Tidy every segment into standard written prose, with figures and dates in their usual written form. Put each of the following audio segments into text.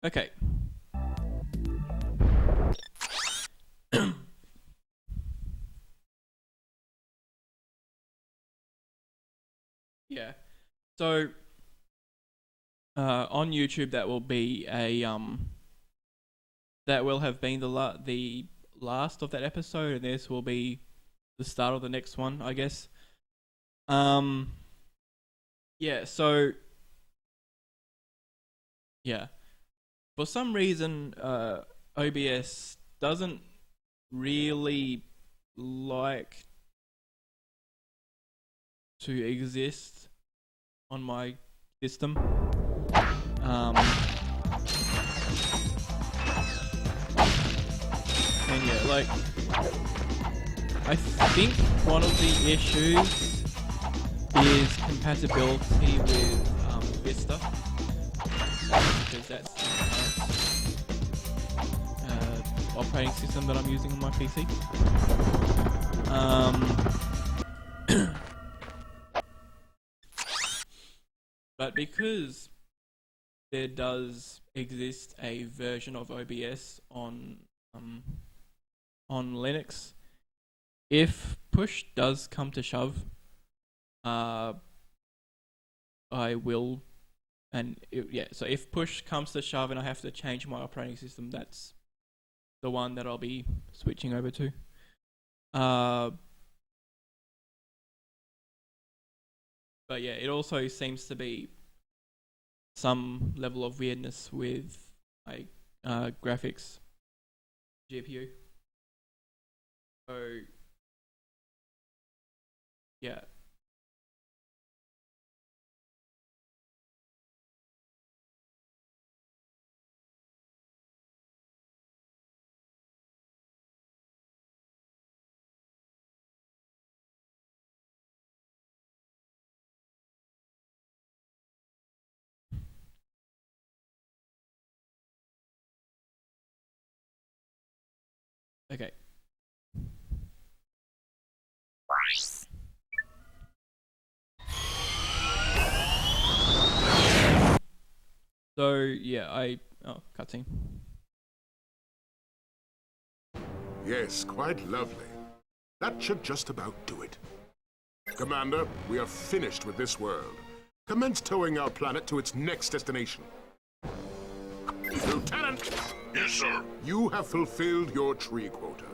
Okay. Yeah. So on YouTube that will be a that will have been the last of that episode, and this will be the start of the next one, I guess. Um yeah, so yeah. For some reason OBS doesn't really like to exist on my system. And yeah, like I think one of the issues is compatibility with Vista, because that's the operating system that I'm using on my PC. But because there does exist a version of OBS on Linux, if push does come to shove, I will, so if push comes to shove and I have to change my operating system, that's the one that I'll be switching over to. But yeah, it also seems to be some level of weirdness with like graphics GPU. So yeah. Okay. So yeah, cutscene. Yes, quite lovely. That should just about do it. Commander, we are finished with this world. Commence towing our planet to its next destination. Lieutenant! Yes, sir. You have fulfilled your tree quota.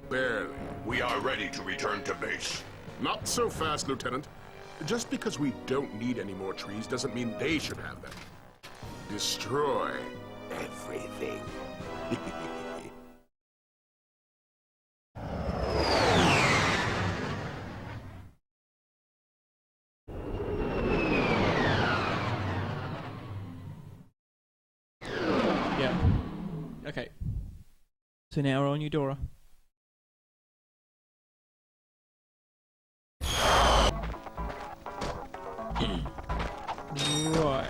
Barely. We are ready to return to base. Not so fast, Lieutenant. Just because we don't need any more trees doesn't mean they should have them. Destroy everything. Yeah. Okay. So now we're on Eudora. Right.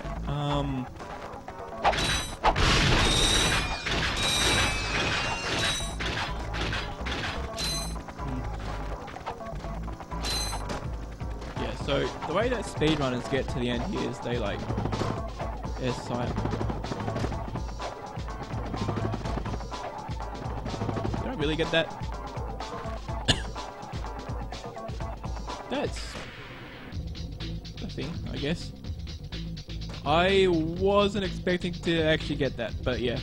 Yeah, so the way that speedrunners get to the end here is they like their sight. Did I really get that? That's the thing, I guess. I wasn't expecting to actually get that, but yeah.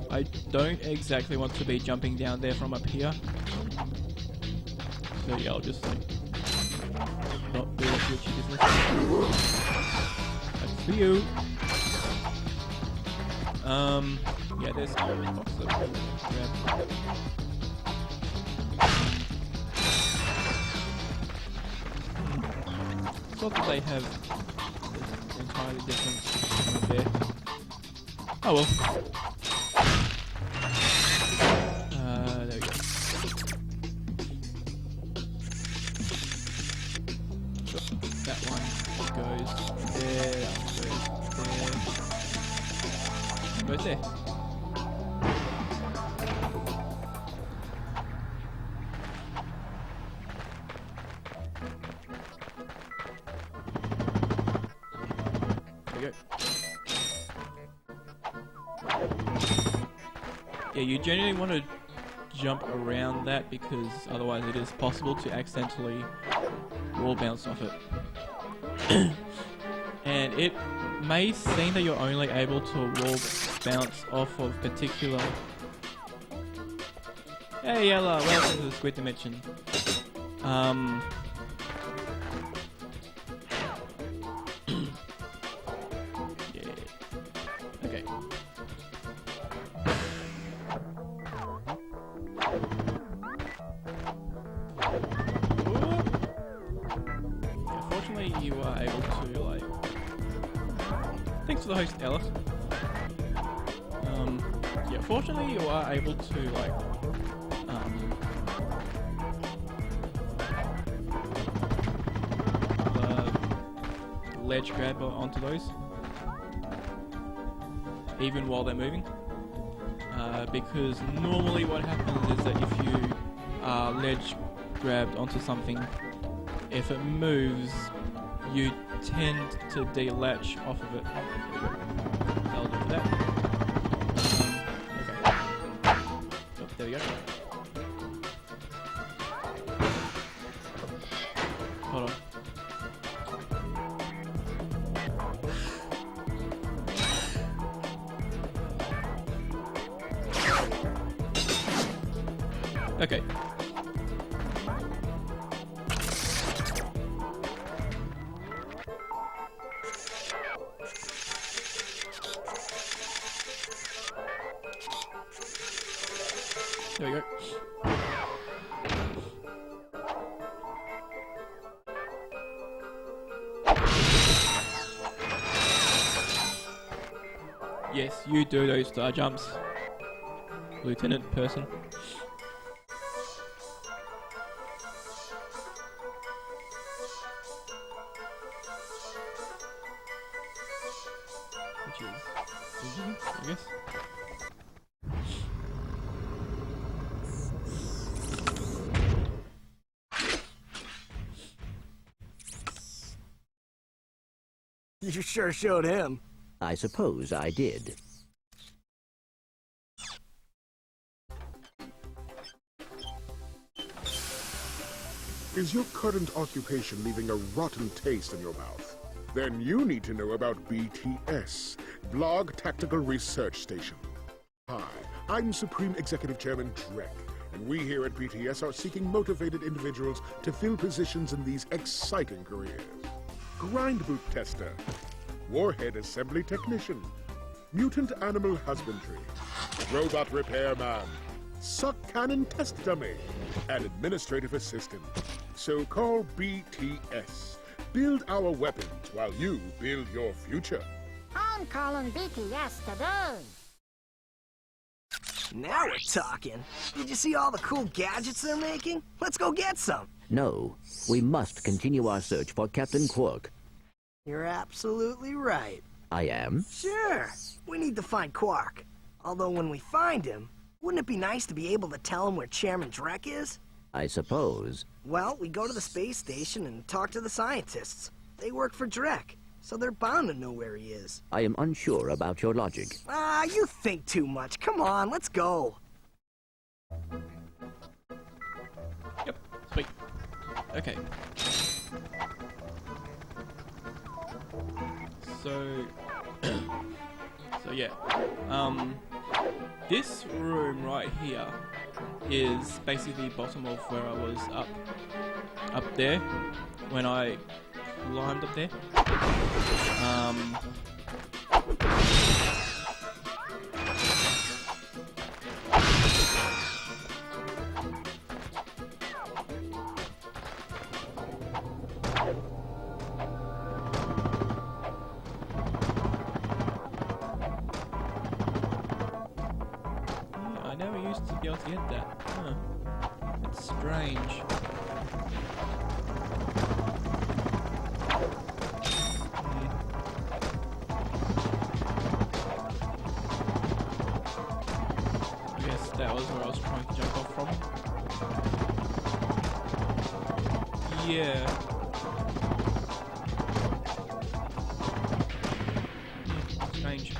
I don't exactly want to be jumping down there from up here. So yeah, I'll just like not do what glitchy business. That's for you. Yeah, there's a box of grab. Thought that they have an entirely different one there. Oh well. There we go. That one goes there, that one goes there. There we go. Yeah, you generally want to jump around that because otherwise it is possible to accidentally wall bounce off it. And it may seem that you're only able to wall bounce off of particular... Hey Yella, welcome to the Squid Dimension. Yeah. Okay. Fortunately, you are able to, like... Thanks for the host, Ella. Yeah, fortunately, you are able to, like... ledge grab onto those. Even while they're moving. Because normally what happens is that if you are ledge grabbed onto something, if it moves, you tend to delatch off of it. That'll do for that. Okay. Oh, there we go. Hold on. Okay. There we go. Yes, you do those star jumps, Lieutenant Person. Which is easy, I guess. You sure showed him. I suppose I did. Is your current occupation leaving a rotten taste in your mouth? Then you need to know about BTS, Blog Tactical Research Station. Hi, I'm Supreme Executive Chairman Drek, and we here at BTS are seeking motivated individuals to fill positions in these exciting careers. Grind boot tester, warhead assembly technician, mutant animal husbandry, robot repairman, suck cannon test dummy, and administrative assistant. So call BTS. Build our weapons while you build your future. I'm calling BTS today. Now we're talking. Did you see all the cool gadgets they're making? Let's go get some. No, we must continue our search for Captain Quark. You're absolutely right. I am? Sure. We need to find Quark. Although when we find him, wouldn't it be nice to be able to tell him where Chairman Drek is? I suppose. Well, we go to the space station and talk to the scientists. They work for Drek, so they're bound to know where he is. I am unsure about your logic. Ah, you think too much. Come on, let's go. Yep, sweet. Okay. So, yeah. This room right here is basically the bottom of where I was up there when I climbed up there. I never used to be able to get that. Huh. That's strange. I guess that was where I was trying to jump off from. Yeah. Strange.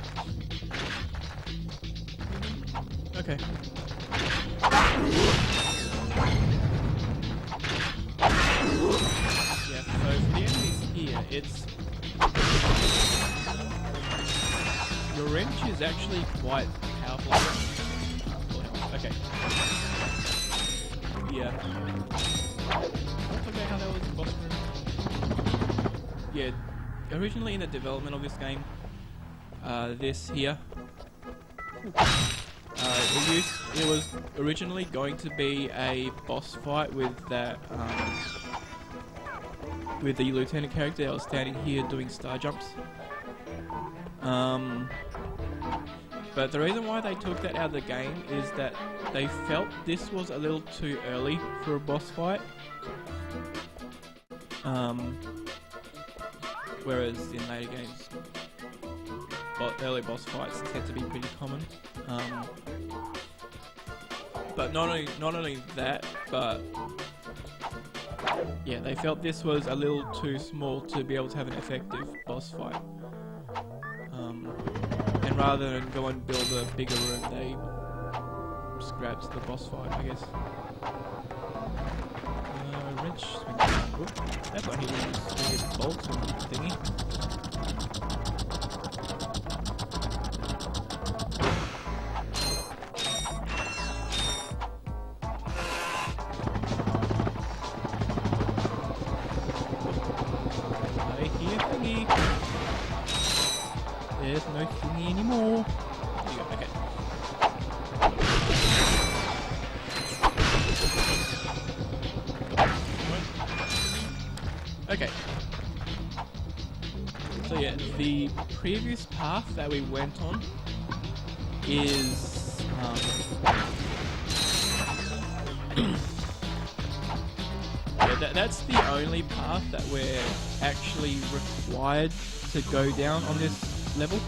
Okay. it's your wrench is actually quite powerful. Okay. Yeah. I forget how that was in boss room. Yeah. Originally in the development of this game, this here. It was originally going to be a boss fight with that, with the lieutenant character that was standing here doing star jumps. But the reason why they took that out of the game is that they felt this was a little too early for a boss fight. Whereas in later games, early boss fights tend to be pretty common. But not only that, but yeah, they felt this was a little too small to be able to have an effective boss fight. And rather than go and build a bigger room, they scrapped the boss fight, I guess. Wrench swing. I thought he was swinging his bolts and thingy. There's no thingy anymore. There you go, okay. Okay. So yeah, the previous path that we went on is yeah, that's the only path that we're actually required to go down on this level.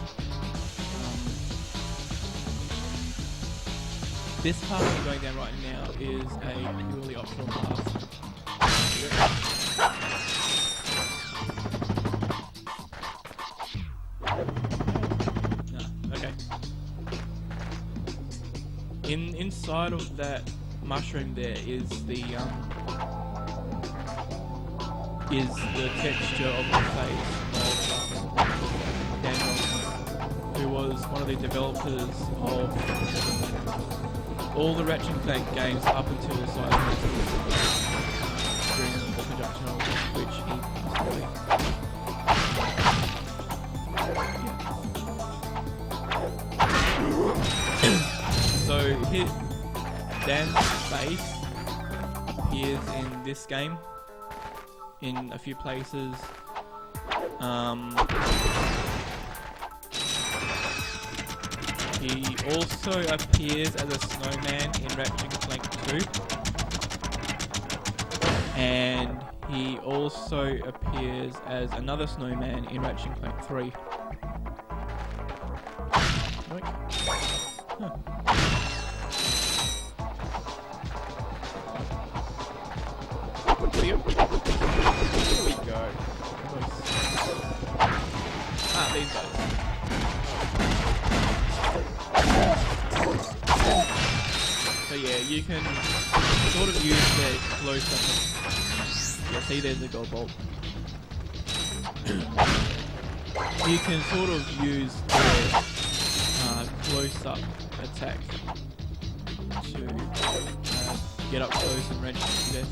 This path we're going down right now is a purely optional path. No, okay. Inside of that mushroom there is the texture of the face of Dan, who was one of the developers of all the Ratchet and Clank games up until the side during the production of which he passed away. So Dan's face appears in this game in a few places. He also appears as a snowman in Ratchet and Clank 2. And he also appears as another snowman in Ratchet and Clank 3. Huh. Here we go. Ah, these guys. So yeah, you can sort of use the close-up. Yeah, see, there's a gold bolt. You can sort of use the close-up attack to get up close and wrench to death.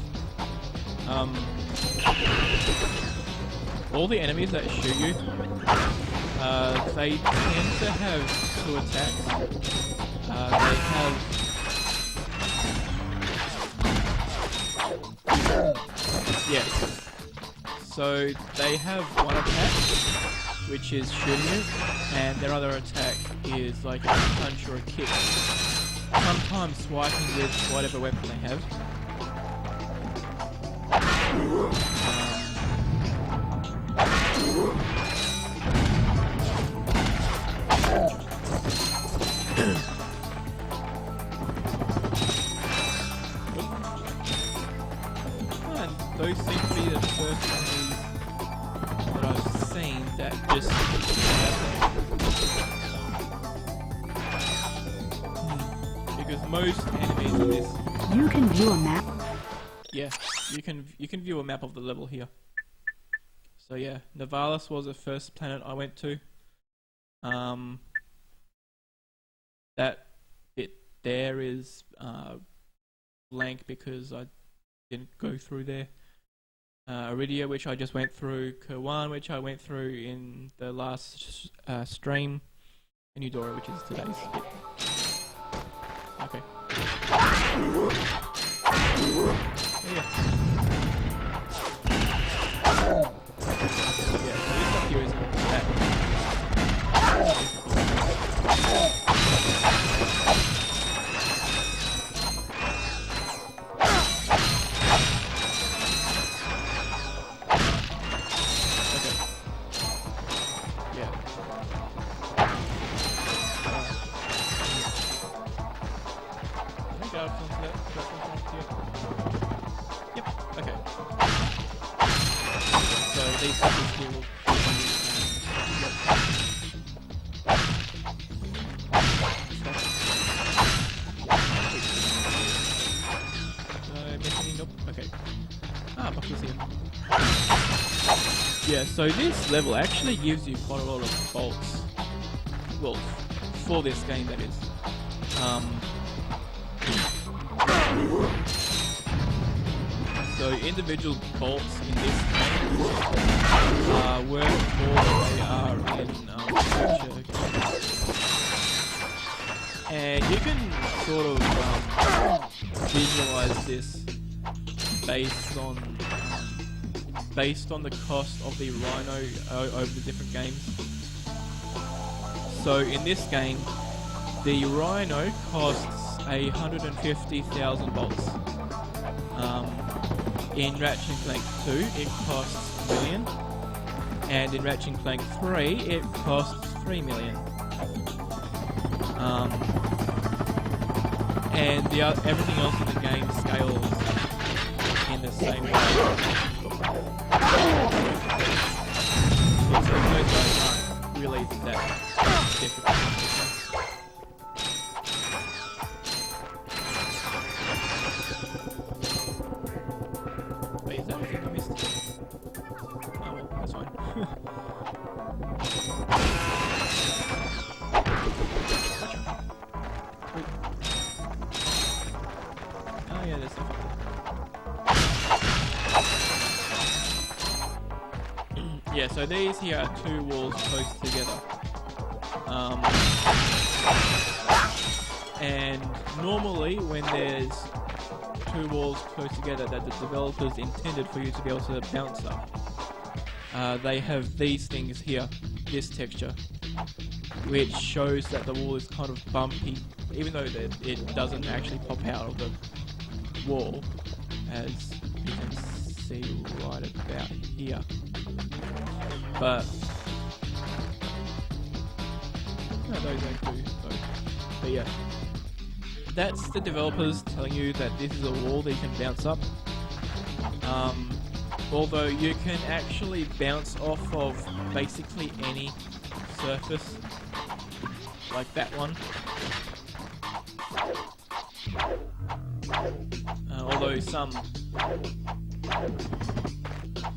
All the enemies that shoot you, they tend to have two attacks. They have so they have one attack, which is shooting you, and their other attack is like a punch or a kick. Sometimes swiping with whatever weapon they have. And those seem to be the first enemies that I've seen that just because most enemies in this you can view a map. Yeah, you can view a map of the level here. So yeah, Nivalis was the first planet I went to. That bit there is blank because I didn't go through there. Iridia, which I just went through. Kerwan, which I went through in the last stream. And Eudora, which is today's bit. Okay. Yeah. So this stuff here isn't that. So this level actually gives you quite a lot of bolts. Well, for this game that is. So individual bolts in this game worth more than they are in Ratchet. And you can sort of visualize this based on the cost of the Rhino over the different games. So in this game, the Rhino costs 150,000 bolts. In Ratchet and Clank 2, it costs $1 million, and in Ratchet and Clank 3, it costs $3 million. And everything else in the game scales in the same way. So those guys aren't really that difficult. Wait, is that everything I missed? Oh well, that's fine. Wait. Oh yeah, there's stuff up there. Yeah, so these here are two walls close together. And normally when there's two walls close together that the developers intended for you to be able to bounce up, they have these things here, this texture, which shows that the wall is kind of bumpy, even though it doesn't actually pop out of the wall, as you can see right about here. But no, those don't do those. But yeah, that's the developers telling you that this is a wall that you can bounce up. Although you can actually bounce off of basically any surface, like that one. Although some,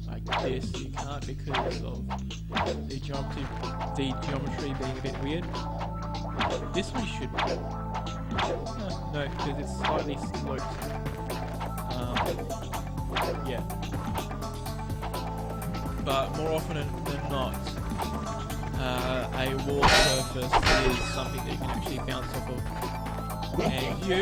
like this, you can't because of the geometry being a bit weird. This one should be. No, because it's slightly sloped. Yeah. But more often than not, a wall surface is something that you can actually bounce off of. And you...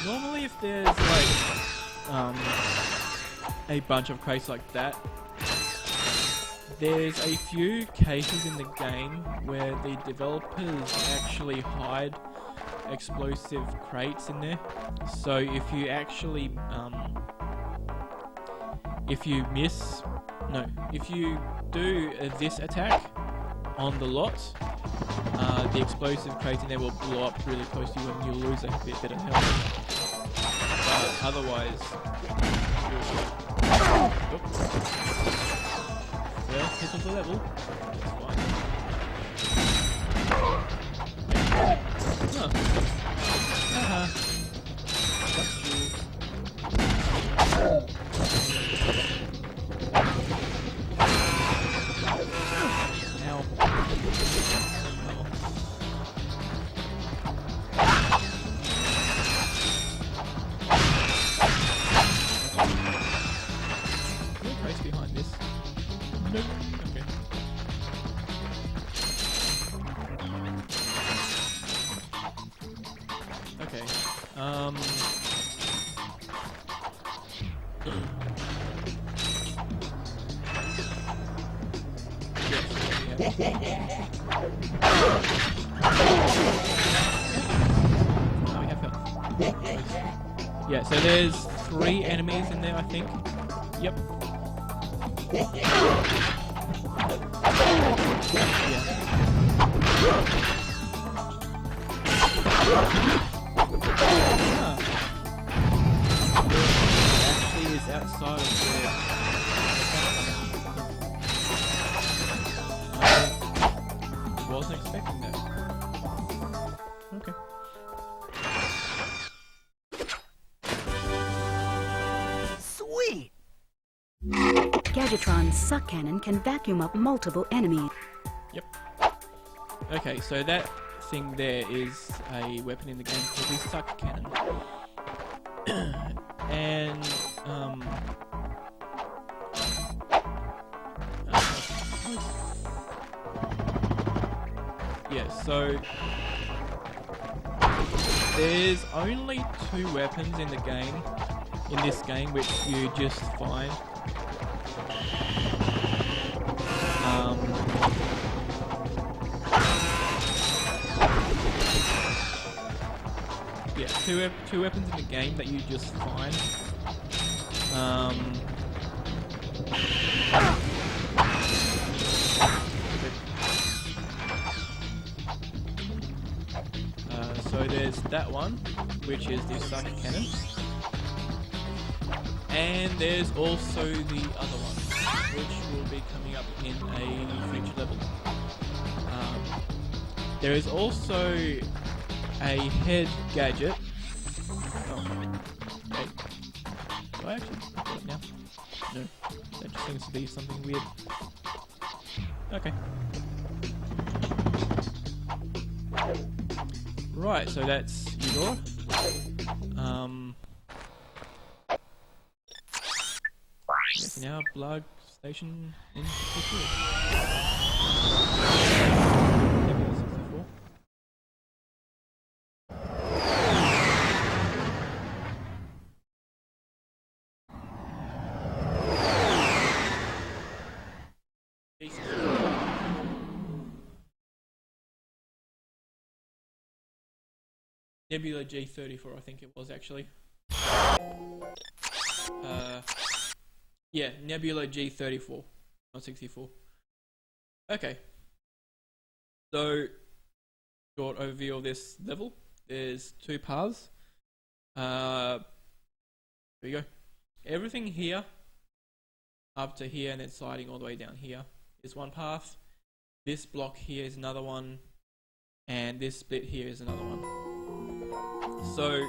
Normally if there's like a bunch of crates like that, there's a few cases in the game where the developers actually hide explosive crates in there. So if you actually if you do this attack on the lot, the explosive crate in there will blow up really close to you and you'll lose a bit of health. But otherwise, first hit of the level, that's fine. Oh, we have health. Yeah, so there's 3 enemies in there, I think. Yep. Yeah. Actually is outside of the... I wasn't expecting that. Okay. Sweet! Gadgetron's suck cannon can vacuum up multiple enemies. Yep. Okay, so that thing there is a weapon in the game called the suck cannon. And, yeah, so there's only 2 weapons in the game, in this game, which you just find. Yeah, two weapons in the game that you just find. So there's that one, which is the suck cannon, and there's also the other one, which will be coming up in a future level. There is also a head gadget. Oh, okay. Do I actually got it now? No, that just seems to be something weird. Okay. Right, so that's Eudora. Yes, now Blug Station in 64. Nebula G34, I think it was actually. Yeah, Nebula G34, not 64. Okay. So, short overview of this level. There's 2 paths. Here we go. Everything here, up to here, and then sliding all the way down here, is one path. This block here is another one, and this split here is another one. So,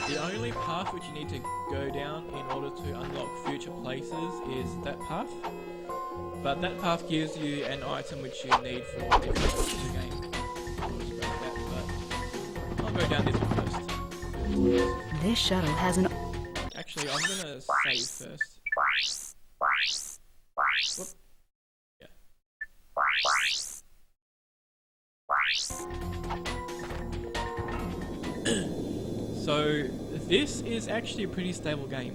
the only path which you need to go down in order to unlock future places is that path. But that path gives you an item which you need for different parts of the game. But I'll go down this one first. This shuttle has an... Actually, I'm gonna save first. Whoop. Yeah. So this is actually a pretty stable game.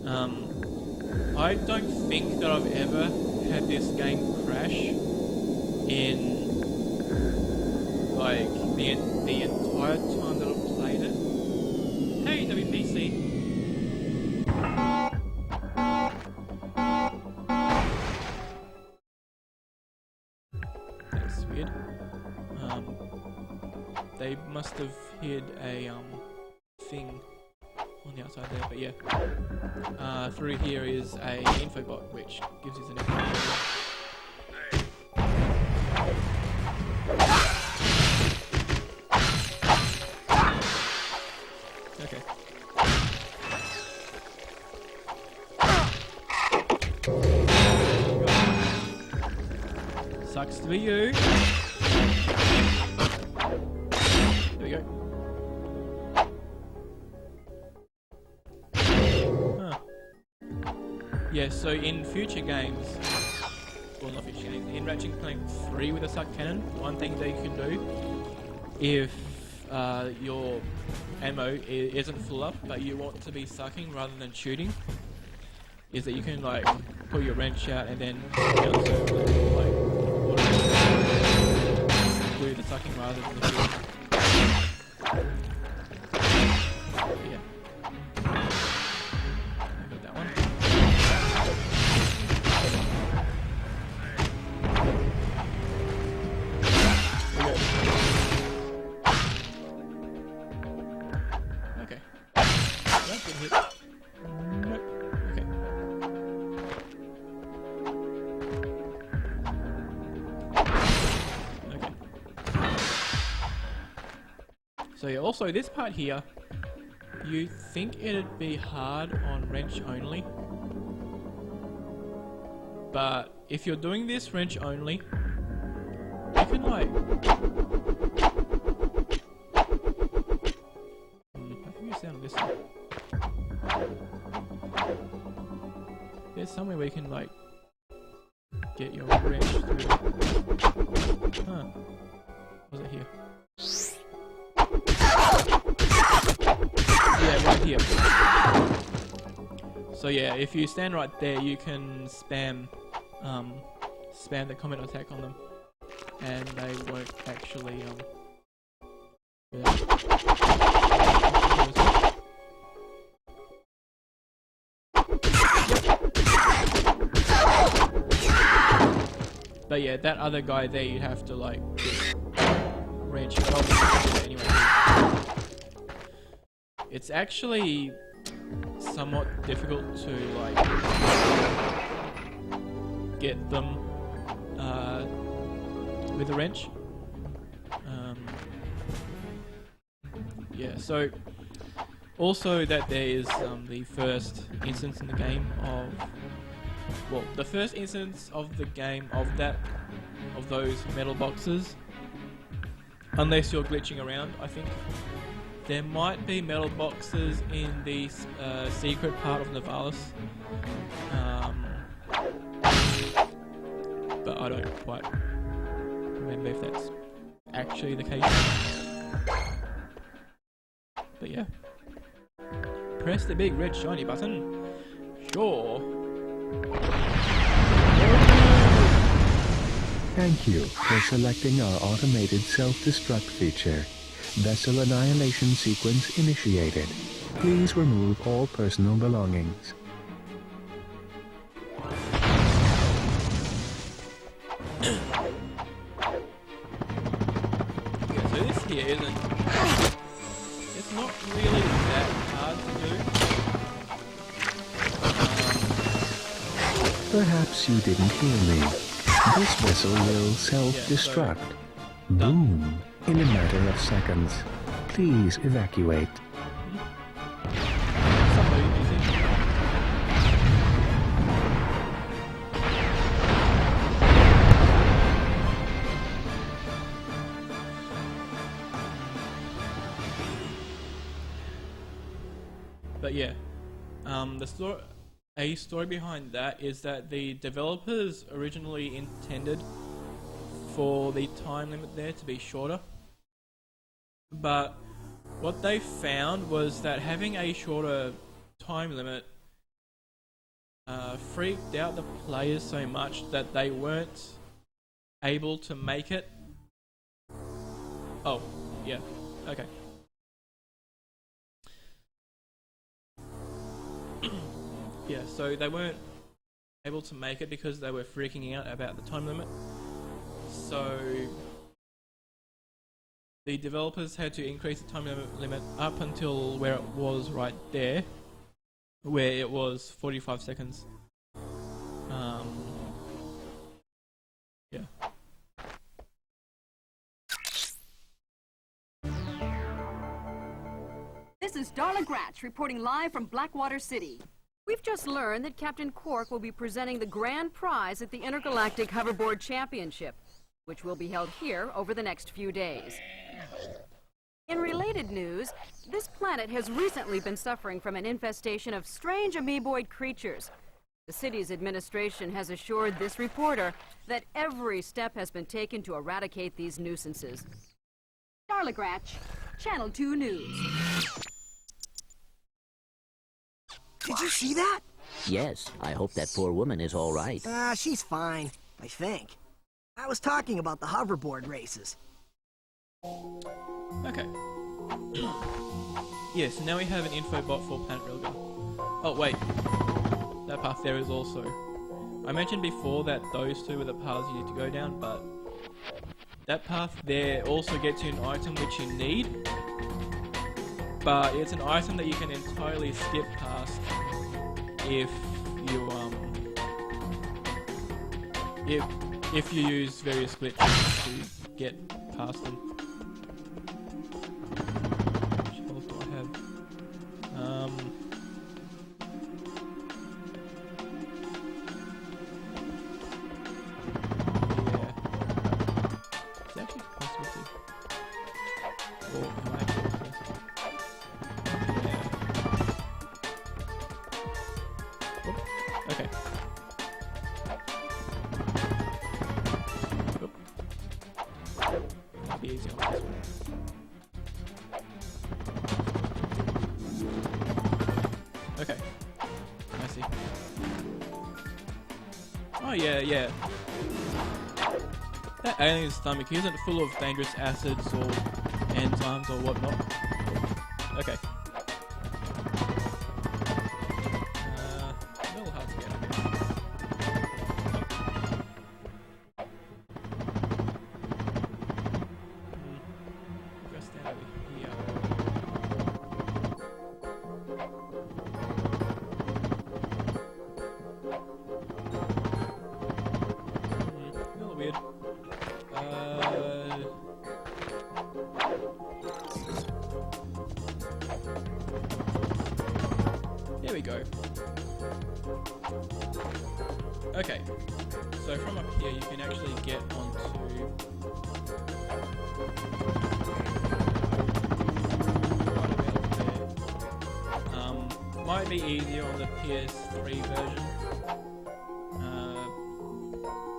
I don't think that I've ever had this game crash in like the entire time that I've played it. Hey WPC. That's weird. They must have hid a thing on the outside there, but yeah. Through here is a info bot which gives you the info. Okay. Sucks to be you. There we go. Huh. Yeah, so in future games, well not future games, in Ratchet and Clank 3 with a suck cannon, one thing that you can do, if your ammo isn't full up, but you want to be sucking rather than shooting, is that you can like pull your wrench out and then down circle, like do the sucking rather than the feeling. Yeah. I got that one. Okay. That's a hit. Nope. Okay. Okay. So yeah, also this part here, you think it'd be hard on wrench only, but if you're doing this wrench only, you can like I think it's down on this side. There's somewhere where you can like get your wrench through. Huh. Was it here? Yeah, right here. So yeah, if you stand right there, you can spam the combat attack on them, and they won't actually yeah. But yeah, that other guy there, you have to like wrench it off anyway. It's actually somewhat difficult to like get them with a wrench. Yeah, so also that there is the first instance in the game of, well, the first instance of the game of those metal boxes, unless you're glitching around, I think. There might be metal boxes in the secret part of Nivalis, but I don't quite remember if that's actually the case. But yeah, press the big red shiny button. Sure. Thank you for selecting our automated self-destruct feature. Vessel annihilation sequence initiated. Please remove all personal belongings. Okay, so this here isn't... It's not really that hard to do. Perhaps you didn't hear me. This vessel will self-destruct. Boom. In a matter of seconds. Please evacuate. But yeah, a story behind that is that the developers originally intended for the time limit there to be shorter, but what they found was that having a shorter time limit freaked out the players so much that they weren't able to make it. Oh, yeah, okay. Yeah, so they weren't able to make it because they were freaking out about the time limit. So the developers had to increase the time limit up until where it was right there, where it was 45 seconds. Yeah. This is Darla Gratch reporting live from Blackwater City. We've just learned that Captain Quark will be presenting the grand prize at the Intergalactic Hoverboard Championship, which will be held here over the next few days. In related news, this planet has recently been suffering from an infestation of strange amoeboid creatures. The city's administration has assured this reporter that every step has been taken to eradicate these nuisances. Darla Gratch, Channel 2 News. Did you see that? Yes, I hope that poor woman is all right. She's fine, I think. I was talking about the hoverboard races. Okay. Yeah, so now we have an info bot for Planet Rilga. Oh, wait. That path there is also... I mentioned before that those two were the paths you need to go down, but... that path there also gets you an item which you need. But it's an item that you can entirely skip past if you use various glitches to get past them. Which health do I have? Yeah. It's actually possible to. Or am I actually supposed to? Yeah. Oop. Okay. Oop. That'll be easy on this one. Okay. I see. Oh yeah, yeah. That alien's stomach isn't full of dangerous acids or enzymes or whatnot. Okay. A little hard to get, I guess. Go stand over here. A little weird. There we go. Okay, so from up here you can actually get onto... right about there. Might be easier on the PS3 version.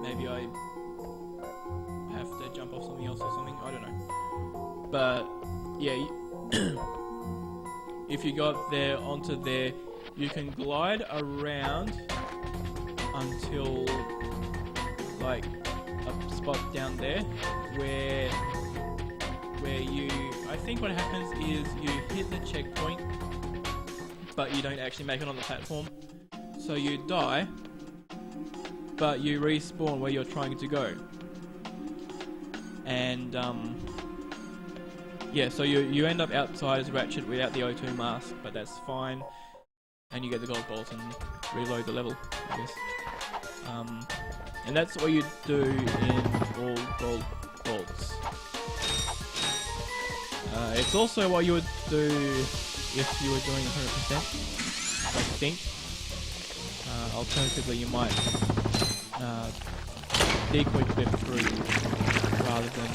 Maybe I have to jump off something else or something, I don't know. But, yeah, if you got there onto there, you can glide around until like a spot down there where you, I think what happens is you hit the checkpoint but you don't actually make it on the platform, so you die but you respawn where you're trying to go. And yeah, so you end up outside as Ratchet without the O2 mask, but that's fine. And you get the gold bolt and reload the level, I guess. And that's what you do in all gold bolts. It's also what you would do if you were doing 100%, I think. Alternatively, you might decoy clip through rather than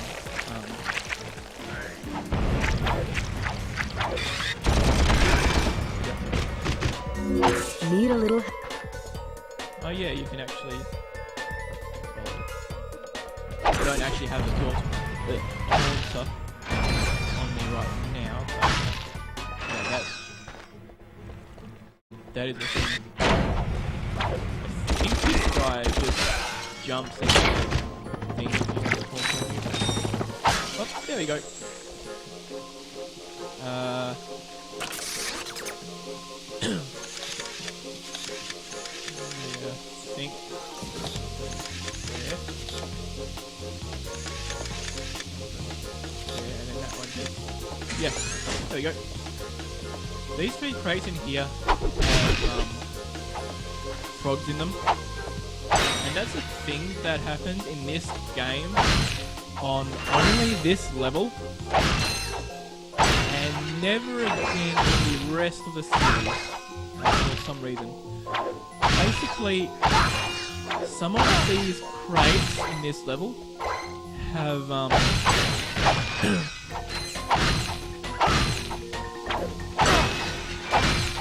Need a little... oh yeah, you can actually... I don't actually have the torch on me right now, but yeah, that is the thing. I think this guy just jumps into things if you have the torch on you. Oh, there we go. I think there. Yeah, and then that one just... yeah, there we go. These three crates in here have frogs in them. And that's a thing that happens in this game on only this level. And never again in the rest of the series for some reason. Basically, some of these crates in this level have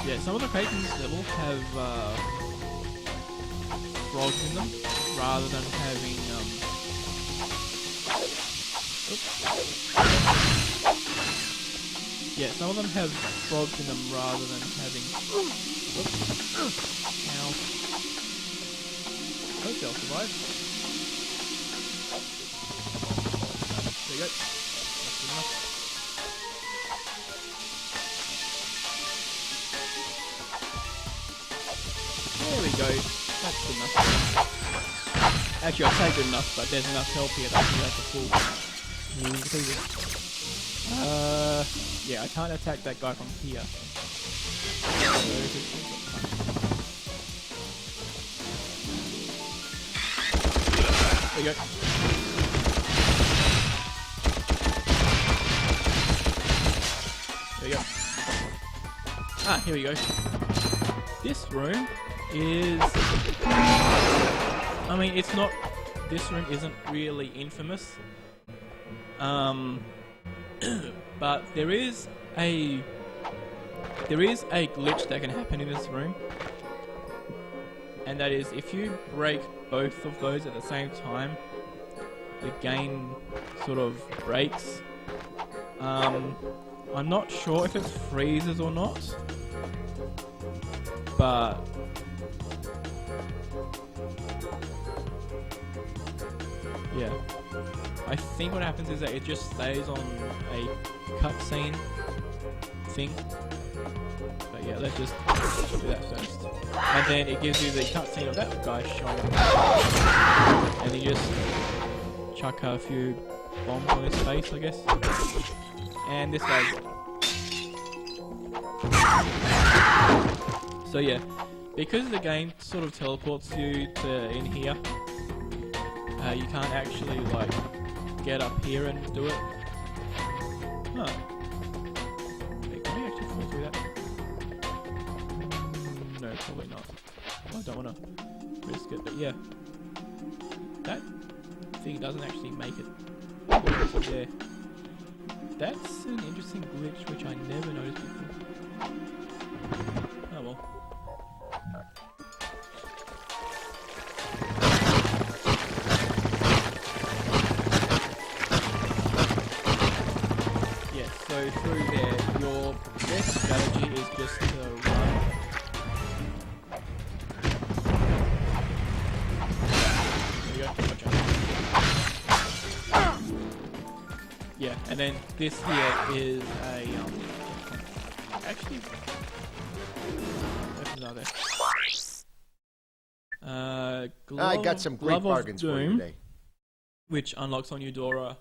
yeah, some of the crates in this level have frogs in them rather than having yeah, some of them have frogs in them rather than having... Ow. Hopefully I'll survive. There you go. That's good enough. There we go. That's good enough. Actually, I'll say good enough, but there's enough help here that I can make a full defeated. Yeah, I can't attack that guy from here. There you go. There you go. Ah, here we go. This room is... I mean, it's not... This room isn't really infamous. But there is a glitch that can happen in this room. And that is, if you break both of those at the same time, the game sort of breaks. I'm not sure if it freezes or not, but yeah, I think what happens is that it just stays on a cutscene thing. But yeah, let's just do that first. And then it gives you the cutscene of that guy showing up. And then you just chuck a few bombs on his face, I guess. And this guy's... So yeah, because the game sort of teleports you to in here, you can't actually like get up here and do it. Huh. Wait, can we actually fall through that? No, probably not. Well, I don't want to risk it, but yeah. That thing doesn't actually make it. So there. That's an interesting glitch which I never noticed before. Oh well. Yeah, so through there, your best strategy is just to run. There you go, gotcha. Yeah, and then this here is a actually, weapons are there? I got some great bargains for you today. Which unlocks on Eudora,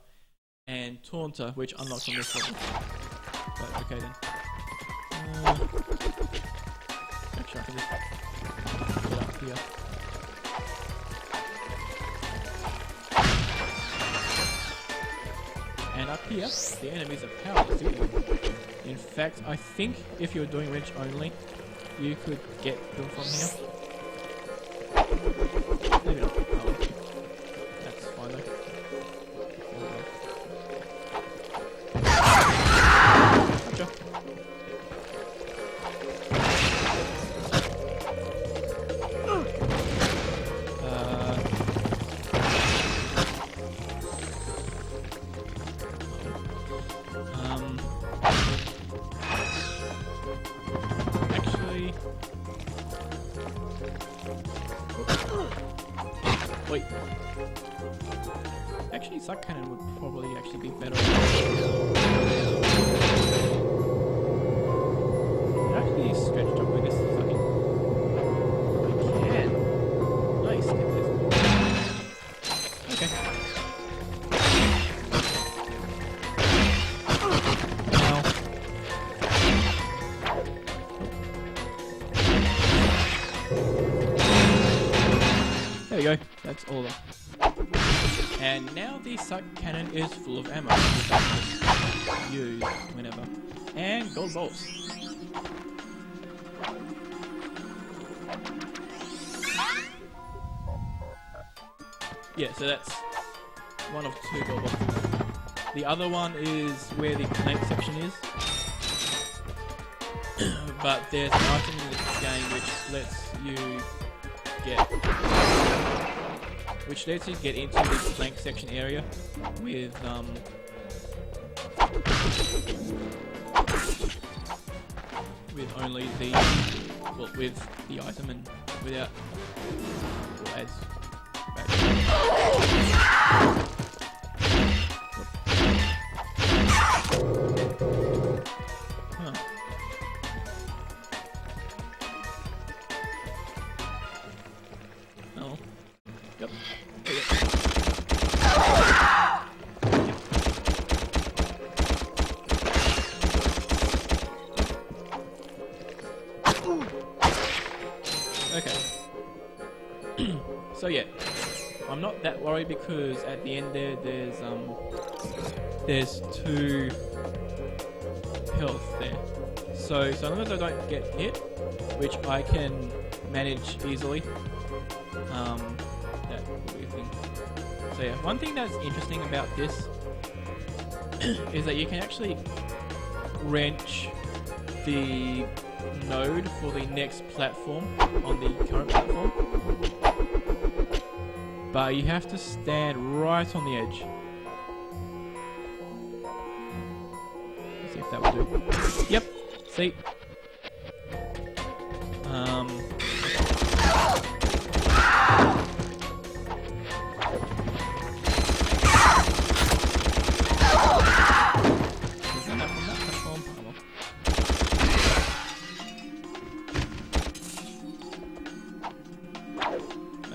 and Taunter, which unlocks on this one. But okay then. Actually, I can just get up here. And up here, the enemies are powerless. In fact, I think if you're doing wrench only, you could get them from here. Maybe not. Oh, that's fine though. Gotcha. Actually, wait. Actually, Suck Cannon would probably actually be better. Can I actually stretch jump with this fucking... I can. Nice, get this. Okay. Now. There we go. That's all of them. And now the Suck Cannon is full of ammo, which I can use whenever. And gold bolts. Yeah, so that's one of two gold bolts. The other one is where the Clank section is. But there's an item in this game which lets you get into the Clank section area with only the well, with the item and without as bad. Huh. Oh. Yep. There you go. Okay. So yeah, I'm not that worried because at the end there's 2 health there. So as long as I don't get hit, which I can manage easily, that weird thing. So yeah, one thing that's interesting about this is that you can actually wrench the node for the next platform on the current platform, but you have to stand right on the edge. Let's see if that will do. Yep, see?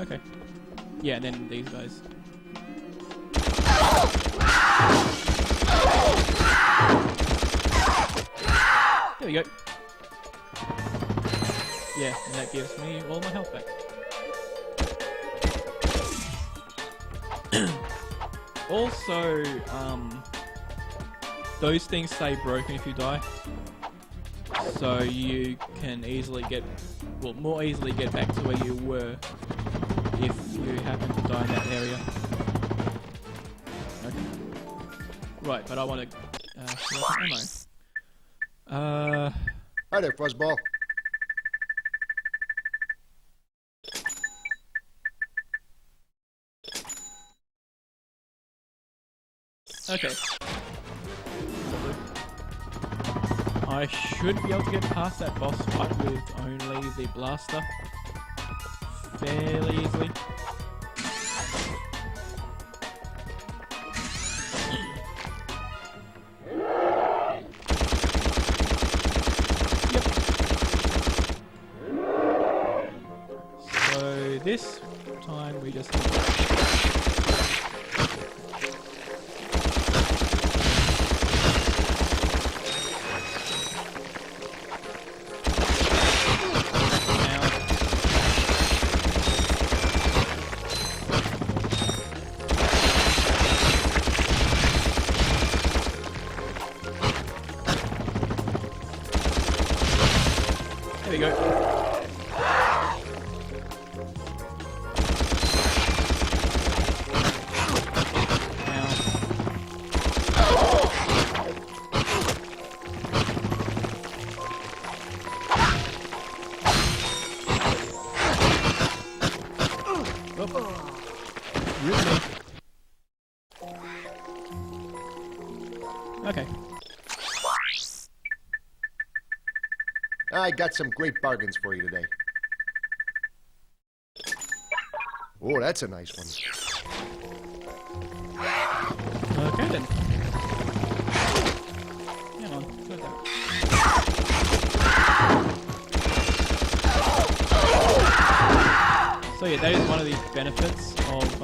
Okay. Yeah, and then these guys. There we go. Yeah, and that gives me all my health back. Also, those things stay broken if you die. So you can easily get, well, more easily get back to where you were if you happen to die in that area. Okay. Right, but I want to ammo. Hi there, Fuzzball. Okay. I should be able to get past that boss fight with only the blaster fairly easily. Yep. So this time we just there we go. Okay. I got some great bargains for you today. Oh, that's a nice one. Okay then. Hang on. Go down. So yeah, that is one of the benefits of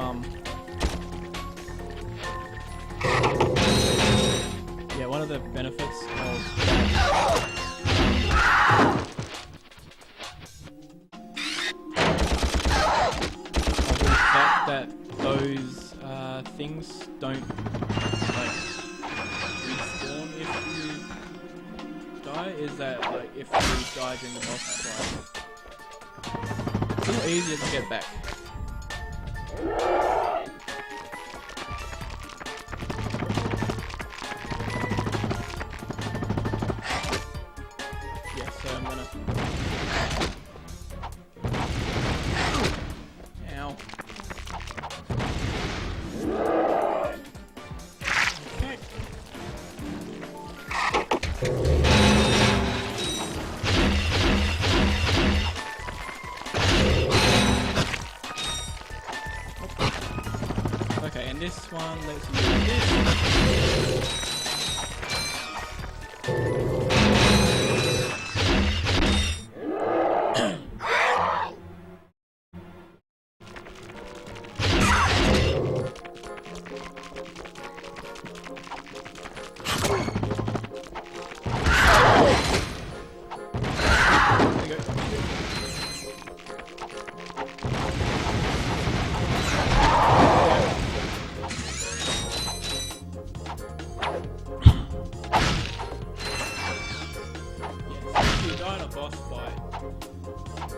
yeah, one of the benefits of the fact that those things don't like respawn if you die is that like if you die during the boss fight, it's a little easier to get back. Yeah, so I'm gonna. Ow. Okay.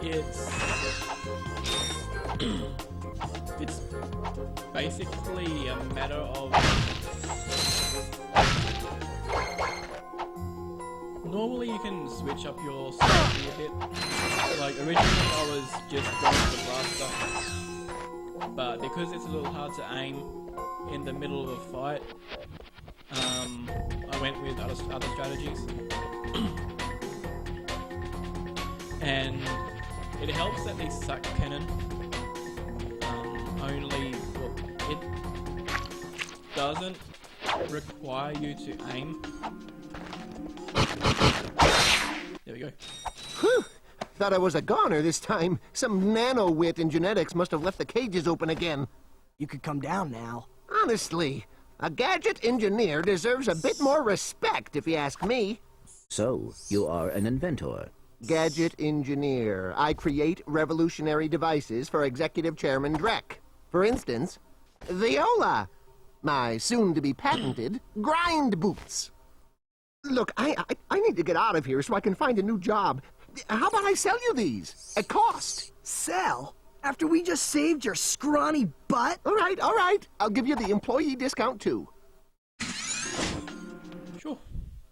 it's it's basically a matter of normally you can switch up your strategy a bit. Like originally I was just going for the blaster, but because it's a little hard to aim in the middle of a fight, I went with other strategies. And it helps that the suck cannon it doesn't require you to aim. There we go. Whew! Thought I was a goner this time. Some nano-wit in genetics must have left the cages open again. You could come down now. Honestly, a gadget engineer deserves a bit more respect, if you ask me. So, you are an inventor. Gadget engineer. I create revolutionary devices for Executive Chairman Drek. For instance, Viola. My soon-to-be patented grind boots. Look, I need to get out of here so I can find a new job. How about I sell you these? At cost. Sell? After we just saved your scrawny butt? All right. I'll give you the employee discount, too. Sure.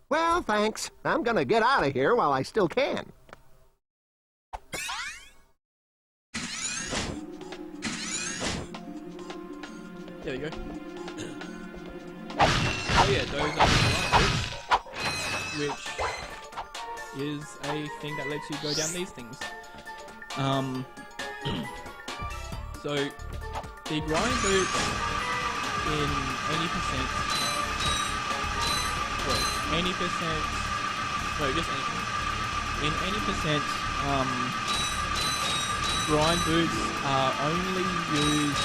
Well, thanks. I'm gonna get out of here while I still can. There we go. Oh yeah, those are the which is a thing that lets you go down these things. So the grind boots in any percent, just anything. In any percent, grind boots are only used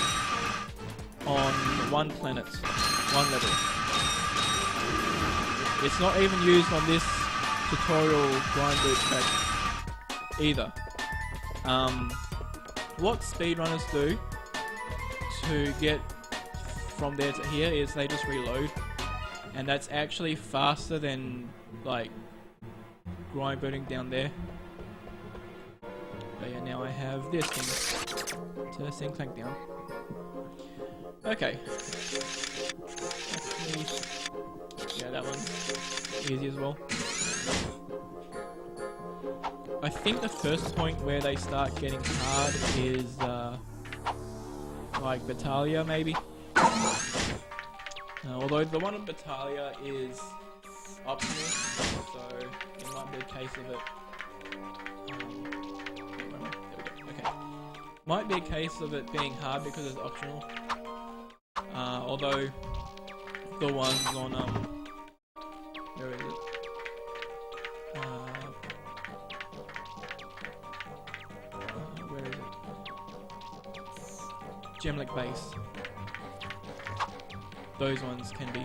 on one planet, one level. It's not even used on this tutorial grind boot track either. What speedrunners do to get from there to here is they just reload, and that's actually faster than like grind booting down there. But yeah, now I have this thing to send Clank down. Okay. Yeah, that one's easy as well. I think the first point where they start getting hard is like Battaglia maybe. Although the one in Battaglia is optional, so it might be a case of it. Okay. Might be a case of it being hard because it's optional. Although the ones on where is it? Where is it? Gemlick base. Those ones can be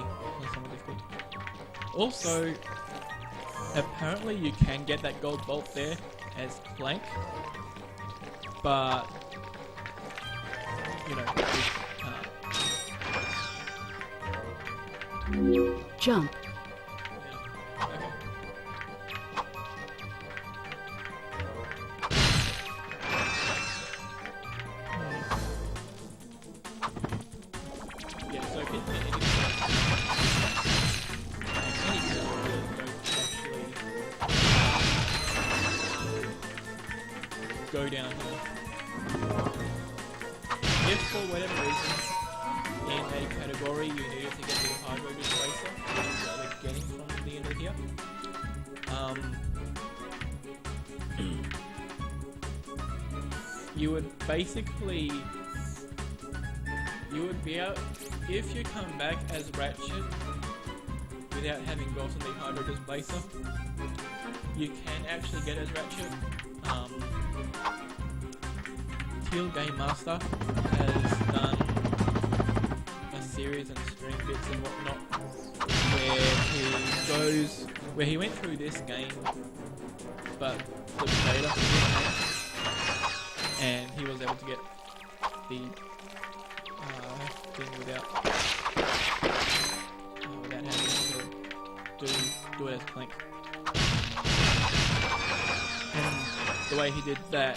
somewhat difficult. Also, apparently you can get that gold bolt there as Clank, but you know, Jump. Okay. Yeah, so if it's any go down here. If for whatever reason in a category you needed to get the hydro displacer, which is what we're getting from the end of here, you would basically be out if you come back as Ratchet without having gotten the hydro displacer. You can actually get as Ratchet. Teal Game Master has done a series and stream bits and whatnot where he went through this game, but the beta for this game, and he was able to get the thing without having to do it as Clank. And the way he did that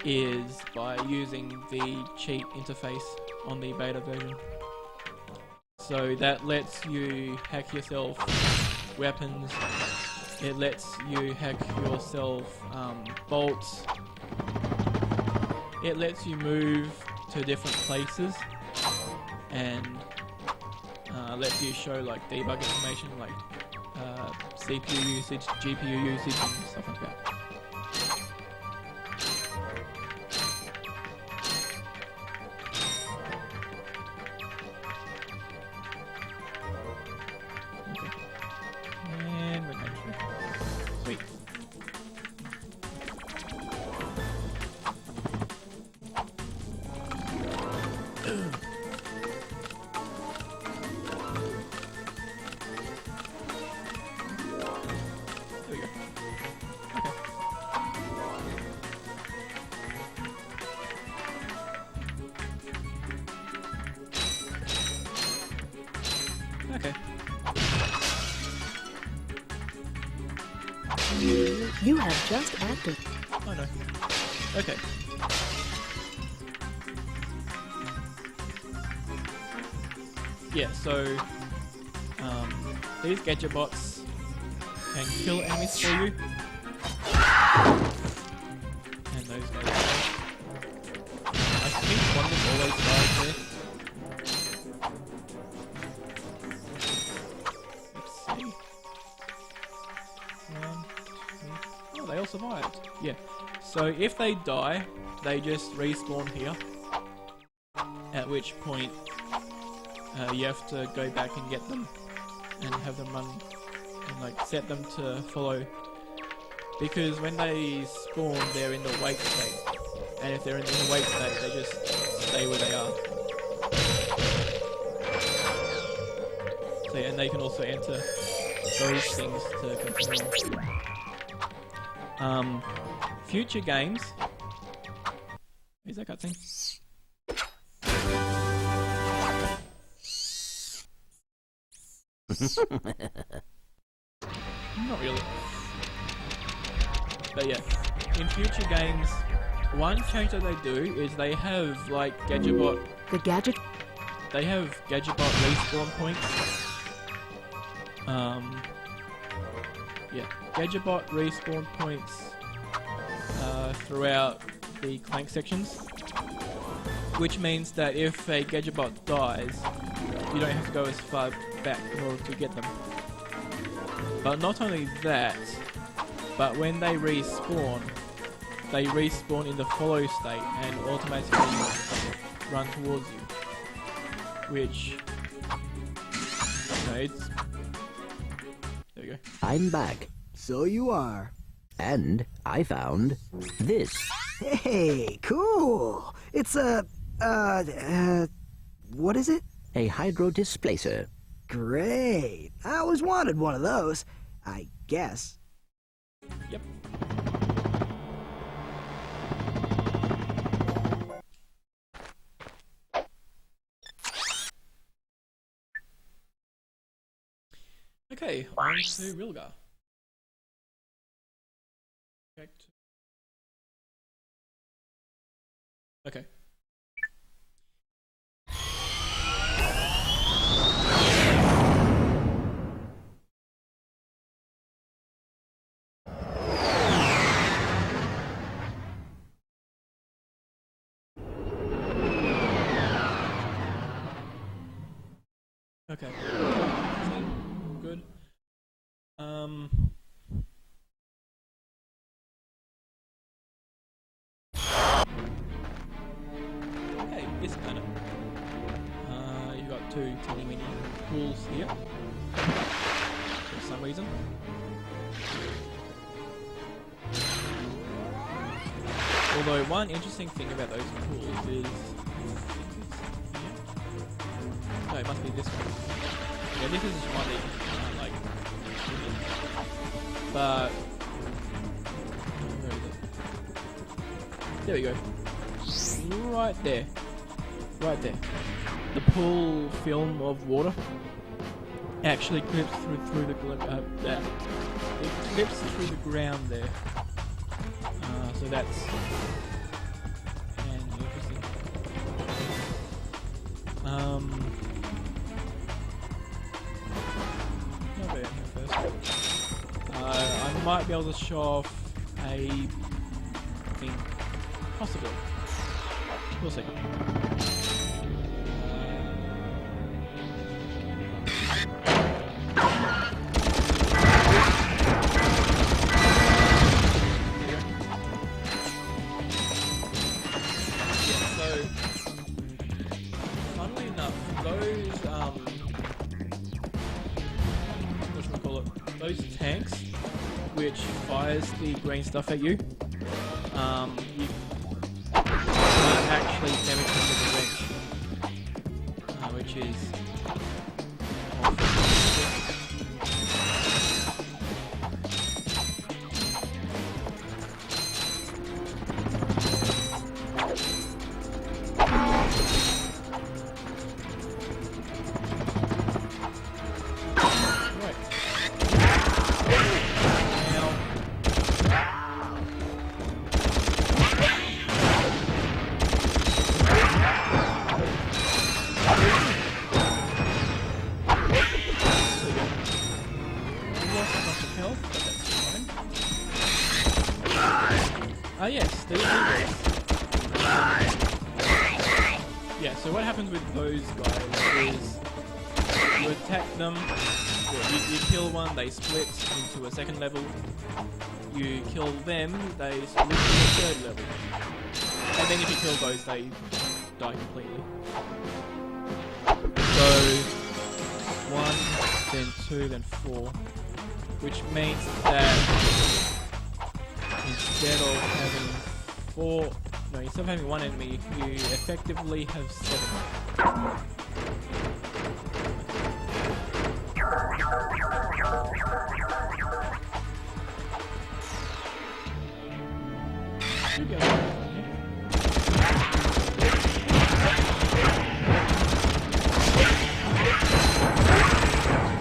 is by using the cheat interface on the beta version. So that lets you hack yourself weapons, it lets you hack yourself bolts, it lets you move to different places, and lets you show like debug information like CPU usage, GPU usage and stuff like that. And we're done. Sweet. There we go. Okay. Okay. You have just acted. Oh no. Okay. Yeah, so these gadget bots can kill enemies for you. And those guys. I think one of them always dies there. Let's see. One, two. Oh, they all survived. Yeah. So if they die, they just respawn here. At which point, you have to go back and get them and have them run and like set them to follow. Because when they spawn, they're in the wait state, and if they're in the wait state, they just stay where they are. So, and they can also enter those things to continue on. Future games. Is that cutscene? Not really. But yeah, in future games, one change that they do is they have like Gadgetbot. The gadget? They have Gadgetbot respawn points. Yeah, Gadgetbot respawn points throughout the Clank sections, which means that if a Gadgetbot dies, you don't have to go as far back in order to get them. But not only that, but when they respawn in the follow state and automatically run towards you. Which, you know, it's... There we go. I'm back. So you are. And I found this. Hey, cool. It's a, what is it? A hydro displacer. Great. I always wanted one of those, I guess. Yep. Okay, on to Rilgar. Okay. Okay. Good. Okay, this kind of. You got two teeny weeny pools here. For some reason. Although one interesting thing about those pools is... No, it must be this one. Yeah, this is just one that you can't, like, swim in. But... There we go. Right there. Right there. The pool film of water actually clips through the it clips through the ground there. So that's and interesting. I'll go down here first. I might be able to show off a thing, possibly. We'll see. Those tanks, which fires the green stuff at you, you can't actually damage them with a wrench, which is yes, these yeah, so what happens with those guys is you attack them, you kill one, they split into a second level, you kill them, they split into a third level, and then if you kill those, they die completely. So, 1, then 2, then 4, which means that instead of having instead of having one enemy, you effectively have 7. Should be able to do that, yeah.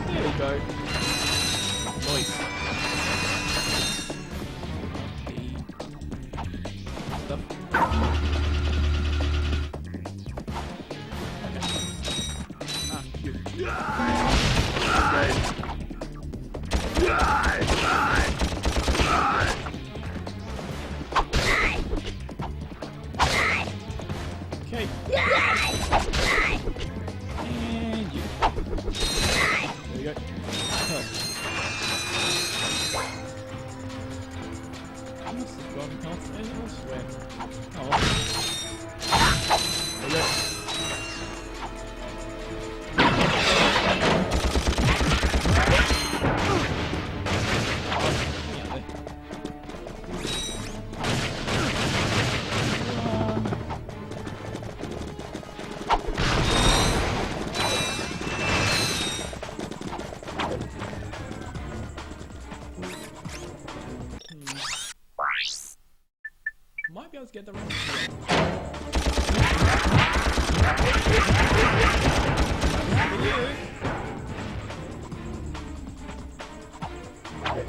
There we go. Nice. Okay. And you. There we go. What's the problem health elsewhere? Oh. There we go. Might be able to get the wrong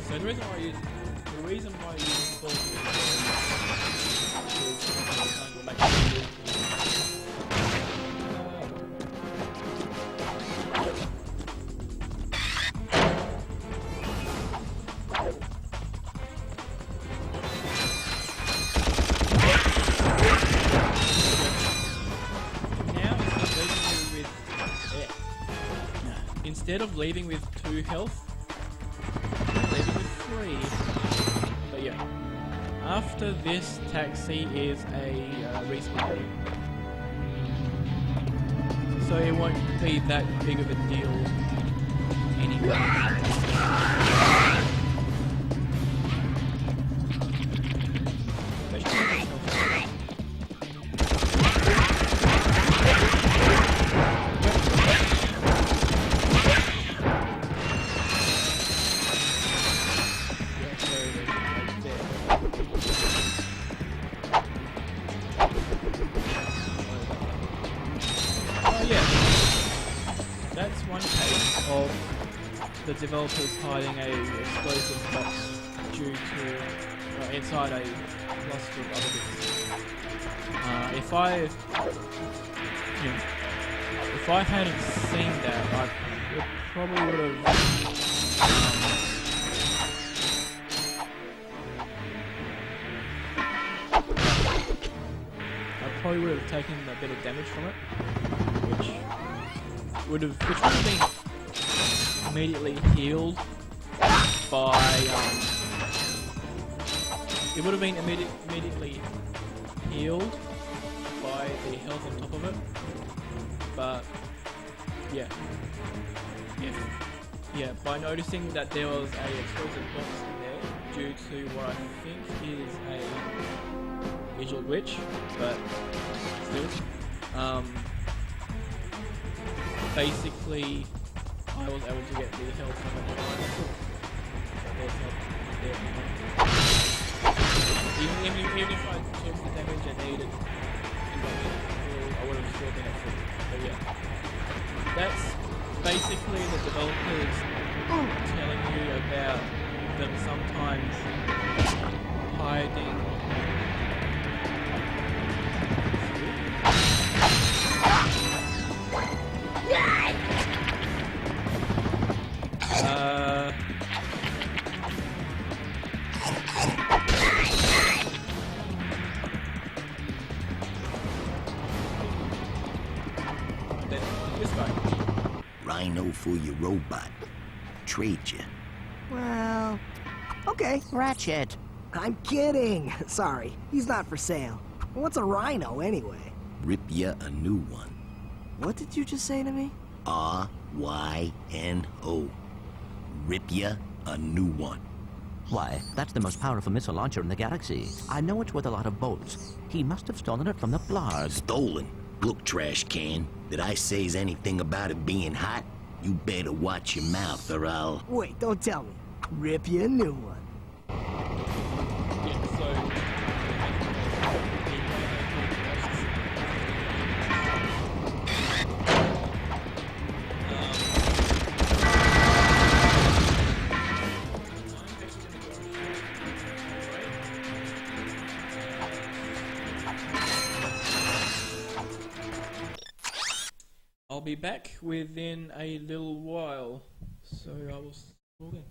So the reason why you fall instead of leaving with 2 health, leaving with 3. But yeah, after this taxi is a respawn, so it won't be that big of a deal anyway. That's one case of the developers hiding a explosive box due to inside a plus with other bits. If I hadn't seen that, I probably would have. I probably would have taken a bit of damage from it, which would have been immediately healed by. It would have been immediately healed by the health on top of it, but yeah, by noticing that there was a explosive box in there due to what I think is a visual glitch, but still, basically I was able to get the health from it. There's not there anymore. Even if I took the damage I needed, I would have still been at full. But yeah, that's basically the developers telling you about them sometimes hiding. This guy. Rhino for your robot. Trade you. Well, okay. Ratchet. I'm kidding. Sorry, he's not for sale. What's a rhino anyway? Rip ya a new one. What did you just say to me? RYNO. Rip ya a new one. Why, that's the most powerful missile launcher in the galaxy. I know it's worth a lot of bolts. He must have stolen it from the Blarg. Stolen? Look, trash can. Did I say's anything about it being hot? You better watch your mouth or I'll... Wait, don't tell me. Rip you a new one. Yeah, so... I'll be back within a little while, so I will see you again.